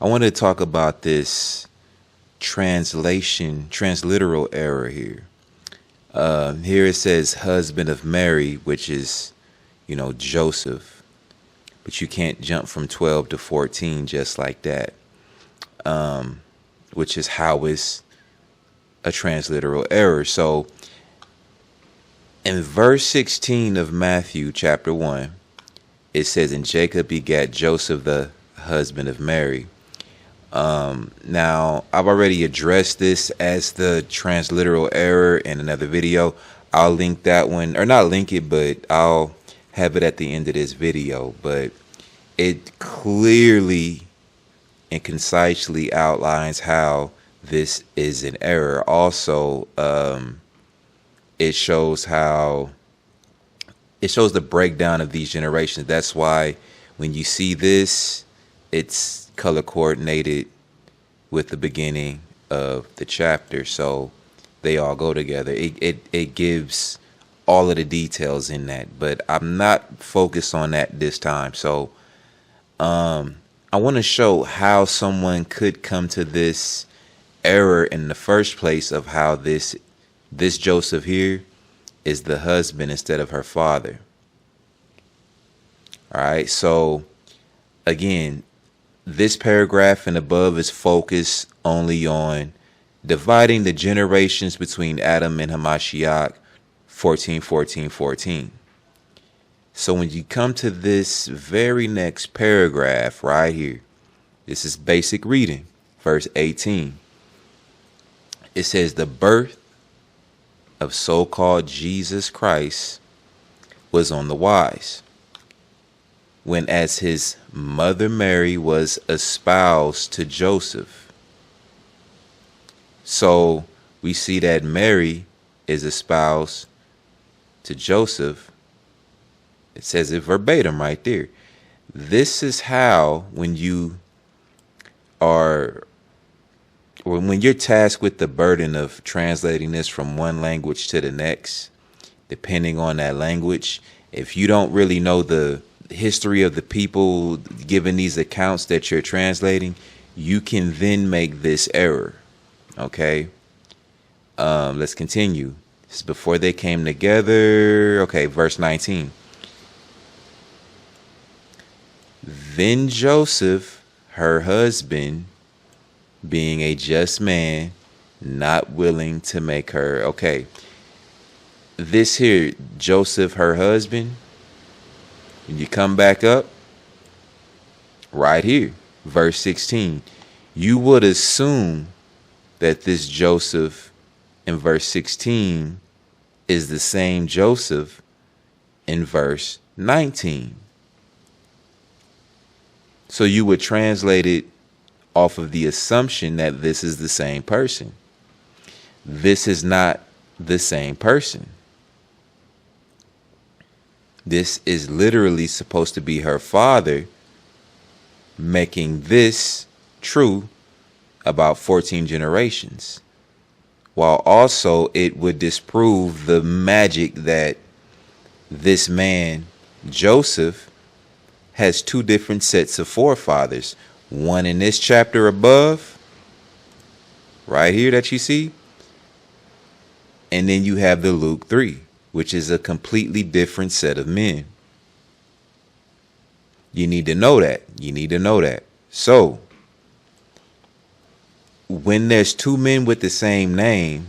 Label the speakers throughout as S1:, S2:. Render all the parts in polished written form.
S1: I want to talk about this transliteral error here. Here it says husband of Mary, which is, Joseph. But you can't jump from 12 to 14 just like that, which is how it's a transliteral error. So in verse 16 of Matthew chapter 1, it says, and Jacob begat Joseph, the husband of Mary. Now, I've already addressed this as the transliteral error in another video. I'll link that one, or not link it, but I'll have it at the end of this video. But it clearly and concisely outlines how this is an error. Also, it shows the breakdown of these generations. That's why when you see this, it's color coordinated with the beginning of the chapter, so they all go together. It gives all of the details in that, but I'm not focused on that this time. So I want to show how someone could come to this error in the first place, of how this Joseph here is the husband instead of her father. All right, so again, this paragraph and above is focused only on dividing the generations between Adam and Hamashiach, 14, 14, 14. So when you come to this very next paragraph right here, this is basic reading, verse 18. It says, the birth of so-called Jesus Christ was on the wise, when as his mother Mary was espoused to Joseph. So we see that Mary is espoused to Joseph. It says it verbatim right there. This is how, when you're tasked with the burden of translating this from one language to the next, depending on that language, if you don't really know the history of the people given these accounts that you're translating, you can then make this error. Okay, let's continue. This is before they came together. Okay, verse 19. Then Joseph, her husband, being a just man, not willing to make her. Okay, this here, Joseph, her husband, when you come back up right here, verse 16, you would assume that this Joseph in verse 16 is the same Joseph in verse 19. So you would translate it off of the assumption that this is the same person. This is not the same person. This is literally supposed to be her father, making this true about 14 generations, while also it would disprove the magic that this man, Joseph, has two different sets of forefathers. One in this chapter above, right here that you see, and then you have the Luke 3, which is a completely different set of men. You need to know that. You need to know that. So when there's two men with the same name,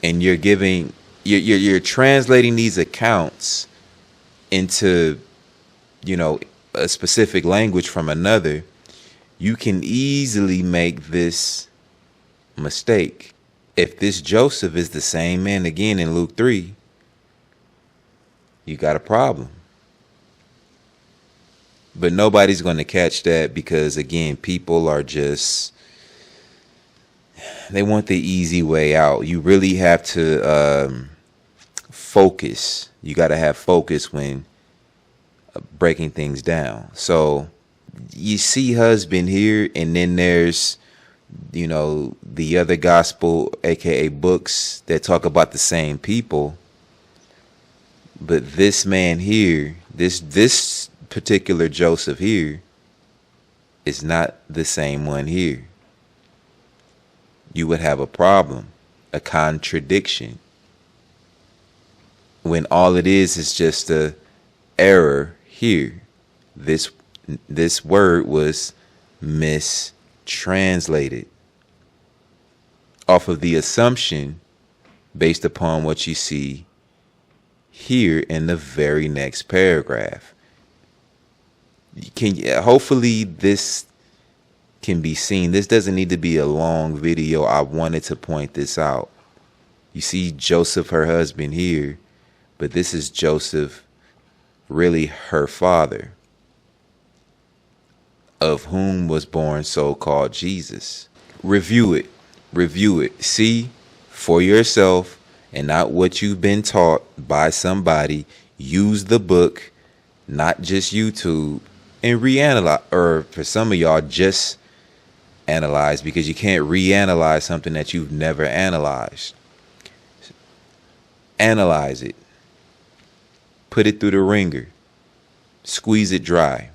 S1: and you're translating these accounts into, a specific language from another, you can easily make this mistake. If this Joseph is the same man again in Luke 3, you got a problem. But nobody's going to catch that, because again, people are just, they want the easy way out. You really have to focus. You got to have focus when breaking things down. So you see husband here, and then there's, the other gospel, aka books, that talk about the same people. But this man here, this particular Joseph here, is not the same one here. You would have a problem, a contradiction, when all it is just a error here. This word was mistranslated off of the assumption based upon what you see here in the very next paragraph. Hopefully this can be seen. This doesn't need to be a long video. I wanted to point this out. You see Joseph, her husband, here, but this is Joseph, really her father, of whom was born so-called Jesus. Review it. See for yourself and not what you've been taught by somebody. Use the book, not just YouTube, and reanalyze, or for some of y'all, just analyze, because you can't reanalyze something that you've never analyzed. Analyze it. Put it through the ringer. Squeeze it dry.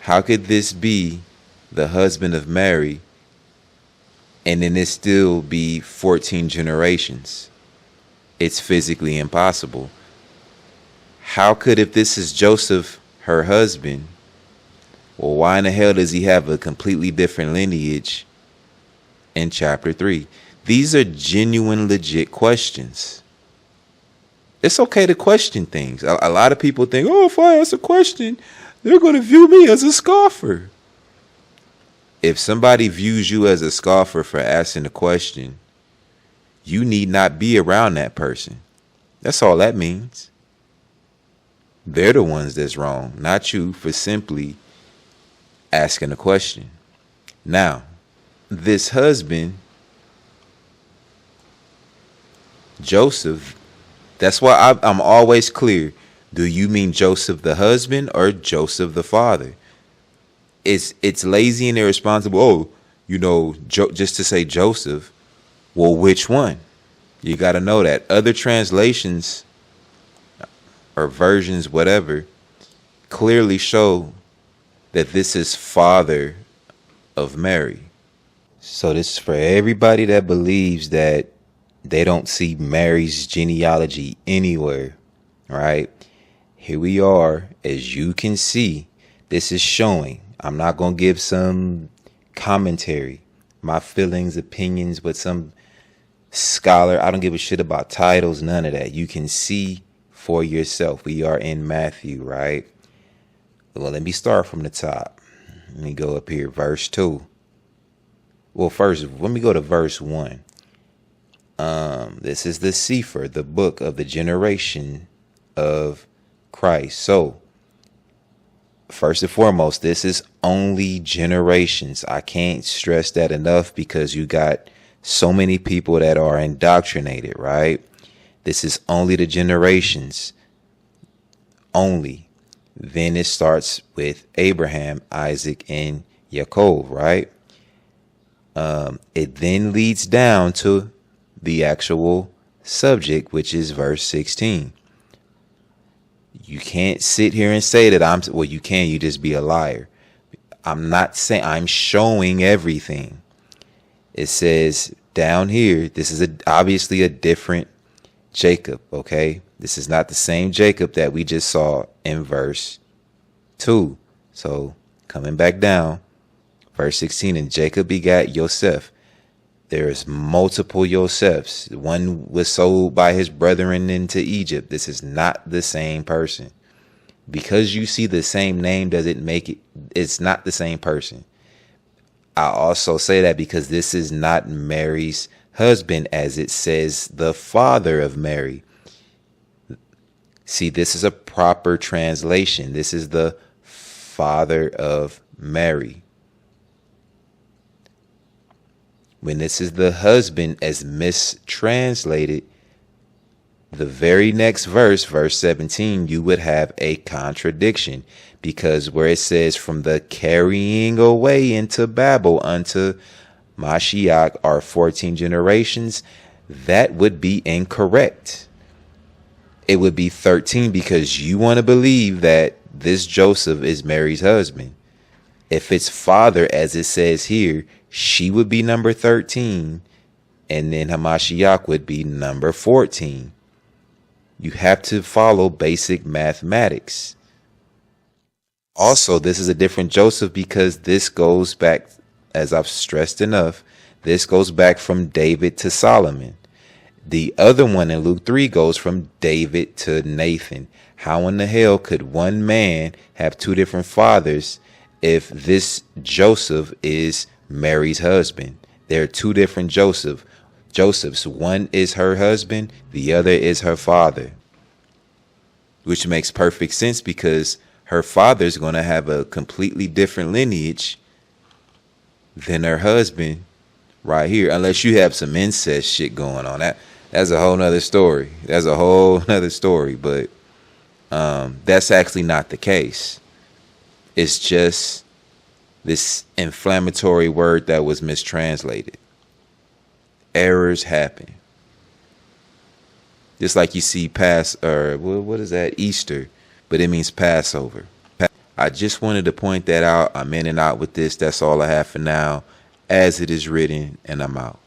S1: How could this be the husband of Mary and then it still be 14 generations? It's physically impossible. How could, if this is Joseph, her husband, well, why in the hell does he have a completely different lineage in chapter 3? These are genuine, legit questions. It's okay to question things. A lot of people think, oh, if I ask a question, they're going to view me as a scoffer. If somebody views you as a scoffer for asking a question, you need not be around that person. That's all that means. They're the ones that's wrong, not you, for simply asking a question. Now, this husband, Joseph, that's why I'm always clear. Do you mean Joseph the husband or Joseph the father? It's lazy and irresponsible. Oh, just to say Joseph. Well, which one? You got to know that. Other translations or versions, whatever, clearly show that this is father of Mary. So this is for everybody that believes that they don't see Mary's genealogy anywhere, right? Here we are, as you can see, this is showing. I'm not going to give some commentary, my feelings, opinions, with some scholar. I don't give a shit about titles, none of that. You can see for yourself. We are in Matthew, right? Well, let me start from the top. Let me go up here, verse 2. Well, first, let me go to verse 1. This is the Sefer, the book of the generation of Christ. So, first and foremost, this is only generations. I can't stress that enough, because you got so many people that are indoctrinated, right? This is only the generations. Only. Then it starts with Abraham, Isaac, and Jacob, right? It then leads down to the actual subject, which is verse 16. You can't sit here and say that well, you can, you just be a liar. I'm not saying, I'm showing everything. It says down here, this is obviously a different Jacob, okay? This is not the same Jacob that we just saw in verse 2. So coming back down, verse 16, and Jacob begat Joseph. There's multiple Josephs. One was sold by his brethren into Egypt. This is not the same person. Because you see the same name doesn't make it, it's not the same person. I also say that because this is not Mary's husband, as it says the father of Mary. See, this is a proper translation. This is the father of Mary. When this is the husband as mistranslated, the very next verse, verse 17, you would have a contradiction, because where it says from the carrying away into Babel unto Mashiach are 14 generations, that would be incorrect. It would be 13, because you want to believe that this Joseph is Mary's husband. If it's father, as it says here, she would be number 13, and then Hamashiach would be number 14. You have to follow basic mathematics. Also, this is a different Joseph because this goes back, as I've stressed enough, this goes back from David to Solomon. The other one in Luke 3 goes from David to Nathan. How in the hell could one man have two different fathers if this Joseph is Mary's husband? There are two different Josephs. One is her husband, the other is her father. Which makes perfect sense because her father's going to have a completely different lineage than her husband right here. Unless you have some incest shit going on. That's a whole nother story. But that's actually not the case. It's just this inflammatory word that was mistranslated. Errors happen. Just like you see what is that? Easter, but it means Passover. I just wanted to point that out. I'm in and out with this. That's all I have for now. As it is written, and I'm out.